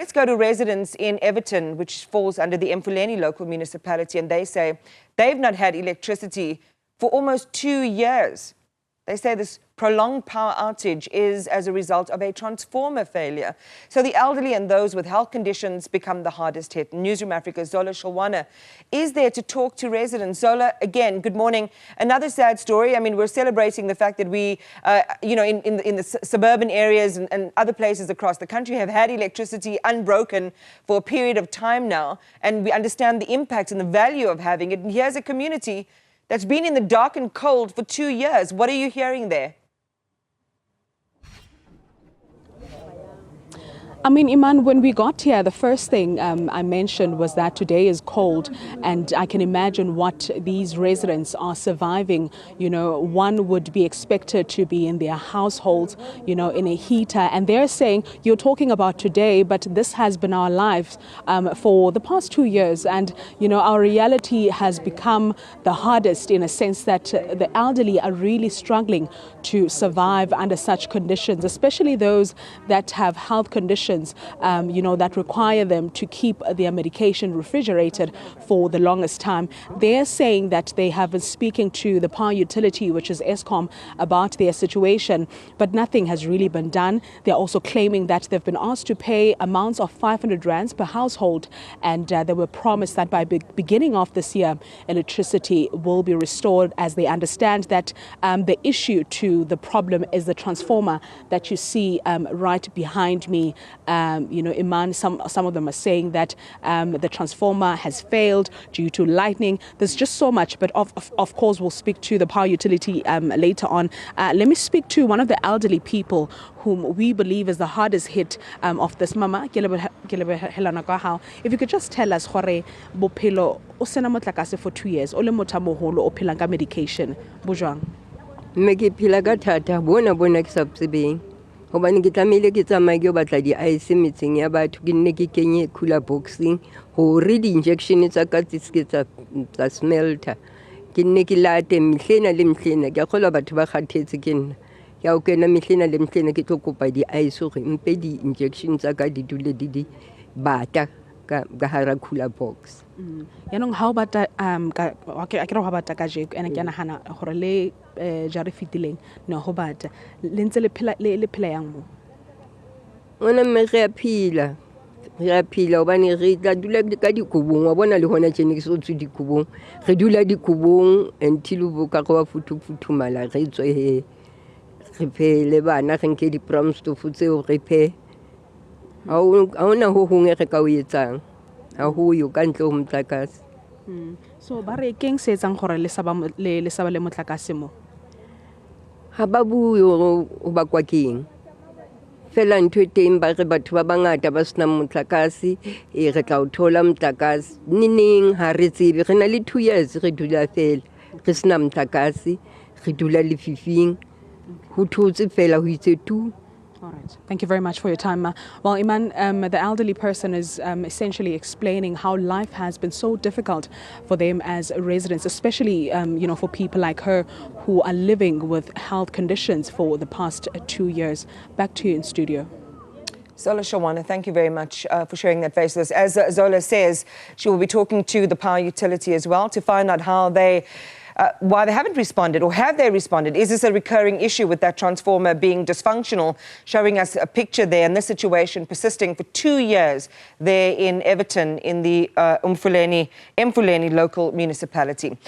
Let's go to residents in Evaton, which falls under the Emfuleni local municipality, and they say they've not had electricity for almost 2 years. They say this prolonged power outage is as a result of a transformer failure. So the elderly and those with health conditions become the hardest hit. Newzroom Afrika's Zola Sholwana is there to talk to residents. Zola, again, good morning. Another sad story. I mean, we're celebrating the fact that we, in the suburban areas and other places across the country have had electricity unbroken for a period of time now. And we understand the impact and the value of having it. And here's a community that's been in the dark and cold for 2 years. What are you hearing there? I mean, Iman, when we got here, the first thing I mentioned was that today is cold, and I can imagine what these residents are surviving. You know, one would be expected to be in their households, you know, in a heater, and they're saying, you're talking about today, but this has been our lives for the past 2 years, and, you know, our reality has become the hardest in a sense that the elderly are really struggling to survive under such conditions, especially those that have health conditions that require them to keep their medication refrigerated for the longest time. They're saying that they have been speaking to the power utility, which is Eskom, about their situation, but nothing has really been done. They're also claiming that they've been asked to pay amounts of 500 rands per household, and they were promised that by beginning of this year, electricity will be restored, as they understand that the issue to the problem is the transformer that you see right behind me. Iman, some of them are saying that the transformer has failed due to lightning. There's just so much, but of course we'll speak to the power utility later on. Let me speak to one of the elderly people whom we believe is the hardest hit of this. Mama, if you could just tell us, hore bophelo o sena motlakase for 2 years, o le motho a moholo o phela ka medication, bo jwang? Mme ke phela ka thata, bona ke sa tsebeng. Hobane ke tlamehile ke tsamaye ke batla di-ice metseng ya batho, ke nne ke kenye cooler boxing hore di-injection tsa ka tse tsa smelter ke nne ke late mehlena le mehlena. Ke a kgolwa batho ba kgathetse ke nna, ke a o kena mehlena le mehlena ke tlo kopa di-ice hore mpe di-injection tsa ka di dule di bata ka hara cooler box. Yanong ha o bata ke re ho bata ka jeko ene ke nahana hore le jare fitileng no ho bata le ntse le phela yang mo ona mme re a phila hobane re tla dula ka dikobong wa bona le hona tjene ke so tswe dikobong re dula dikobong until bo ka go ba futhumala re tswe he re phele bana re nke di-pram stove tseo re phe ha ona ho hongwe re ka o etsang ha ho yo ka ntle ho motlakase. So ba re keng se etsang gore le saba le motlakase mo? Ha ba bue o bakwa keng fela ntho e teng ba re batho ba bangata ba sena motlakase re tla o thola motlakase neng ha re tsebe. Re na le 2 years re dula fela re sena motlakase, re dula lefifing ho thotse fela ho itse tu. All right. Thank you very much for your time. Well, Iman, the elderly person is essentially explaining how life has been so difficult for them as residents, especially, for people like her who are living with health conditions for the past 2 years. Back to you in studio. Zola Sholwana, thank you very much for sharing that face with us. As Zola says, she will be talking to the power utility as well to find out how why they haven't responded, or have they responded? Is this a recurring issue with that transformer being dysfunctional? Showing us a picture there, and this situation persisting for 2 years there in Evaton in the Emfuleni local municipality.